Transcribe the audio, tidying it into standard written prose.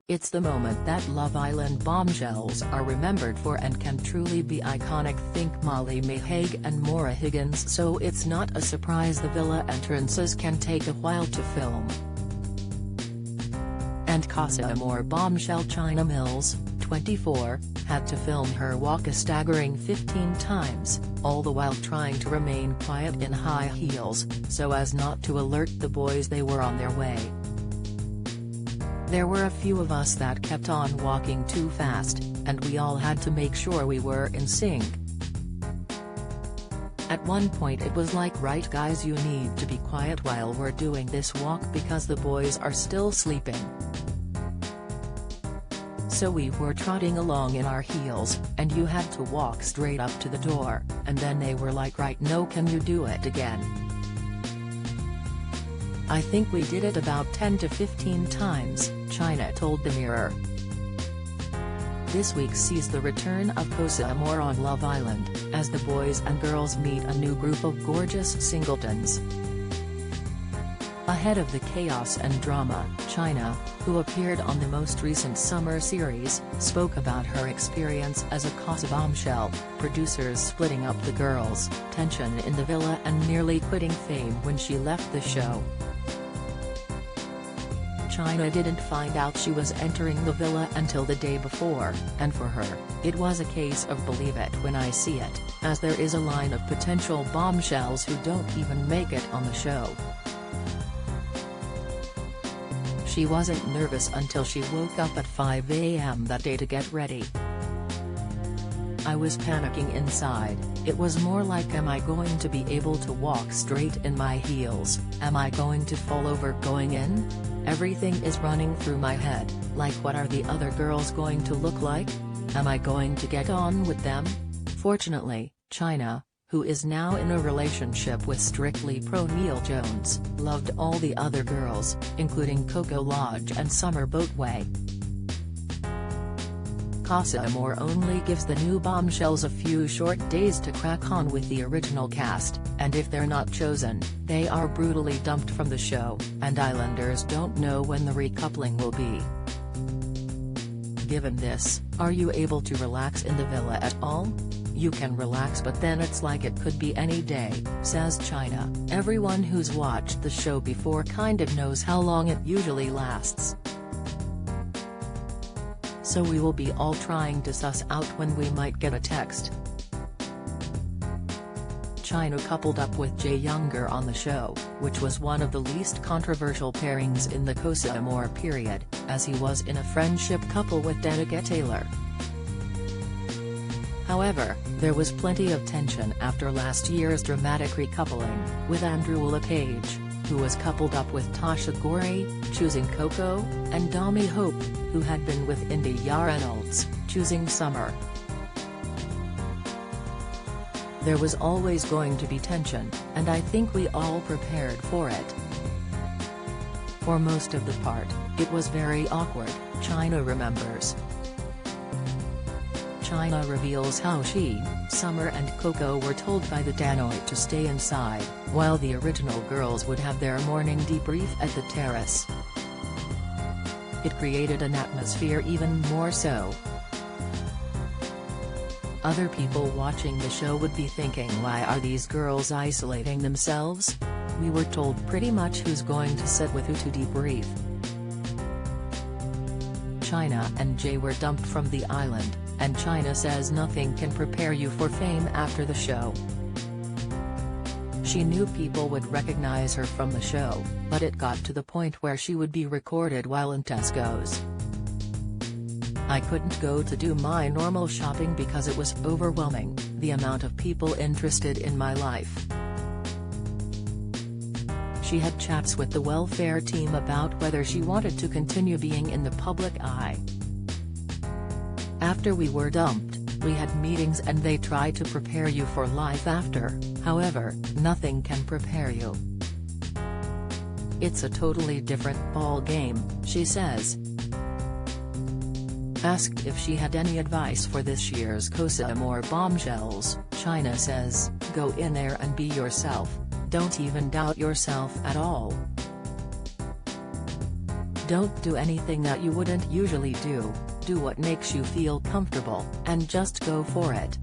It's the moment that Love Island bombshells are remembered for and can truly be iconic. Think Molly May Hague and Maura Higgins, so it's not a surprise the villa entrances can take a while to film. And Casa Amor bombshell China Mills, 24, had to film her walk a staggering 15 times, all the while trying to remain quiet in high heels, so as not to alert the boys they were on their way. There were a few of us that kept on walking too fast, and we all had to make sure we were in sync. At one point it was like, right guys, you need to be quiet while we're doing this walk because the boys are still sleeping. So we were trotting along in our heels, and you had to walk straight up to the door, and then they were like, right, no, can you do it again? I think we did it about 10 to 15 times, China told the Mirror. This week sees the return of Casa Amor on Love Island, as the boys and girls meet a new group of gorgeous singletons. Ahead of the chaos and drama, China, who appeared on the most recent summer series, spoke about her experience as a Casa bombshell, producers splitting up the girls, tension in the villa and nearly quitting fame when she left the show. China didn't find out she was entering the villa until the day before, and for her, it was a case of believe it when I see it, as there is a line of potential bombshells who don't even make it on the show. She wasn't nervous until she woke up at 5 a.m. that day to get ready. I was panicking inside. It was more like, am I going to be able to walk straight in my heels, am I going to fall over going in? Everything is running through my head, like what are the other girls going to look like? Am I going to get on with them? Fortunately, China, who is now in a relationship with Strictly Pro Neil Jones, loved all the other girls, including Coco Lodge and Summer Boatway. Casa Amor only gives the new bombshells a few short days to crack on with the original cast, and if they're not chosen, they are brutally dumped from the show, and Islanders don't know when the recoupling will be. Given this, are you able to relax in the villa at all? You can relax, but then it's like it could be any day, says China. Everyone who's watched the show before kind of knows how long it usually lasts. So we will be all trying to suss out when we might get a text. China coupled up with Jay Younger on the show, which was one of the least controversial pairings in the Casa Amor period, as he was in a friendship couple with Danica Taylor. However, there was plenty of tension after last year's dramatic recoupling, with Andrew LePage, who was coupled up with Tasha Gorey, choosing Coco, and Dami Hope, who had been with Indy Reynolds, choosing Summer. There was always going to be tension, and I think we all prepared for it. For most of the part, it was very awkward, China remembers. China reveals how she, Summer and Coco were told by the Danoid to stay inside, while the original girls would have their morning debrief at the terrace. It created an atmosphere even more so. Other people watching the show would be thinking, why are these girls isolating themselves? We were told pretty much who's going to sit with who to debrief. China and Jay were dumped from the island, and China says nothing can prepare you for fame after the show. She knew people would recognize her from the show, but it got to the point where she would be recorded while in Tesco's. I couldn't go to do my normal shopping because it was overwhelming, the amount of people interested in my life. She had chats with the welfare team about whether she wanted to continue being in the public eye. After we were dumped, we had meetings and they try to prepare you for life after, however, nothing can prepare you. It's a totally different ball game, she says. Asked if she had any advice for this year's Casa Amor bombshells, China says, go in there and be yourself, don't even doubt yourself at all. Don't do anything that you wouldn't usually do what makes you feel comfortable, and just go for it.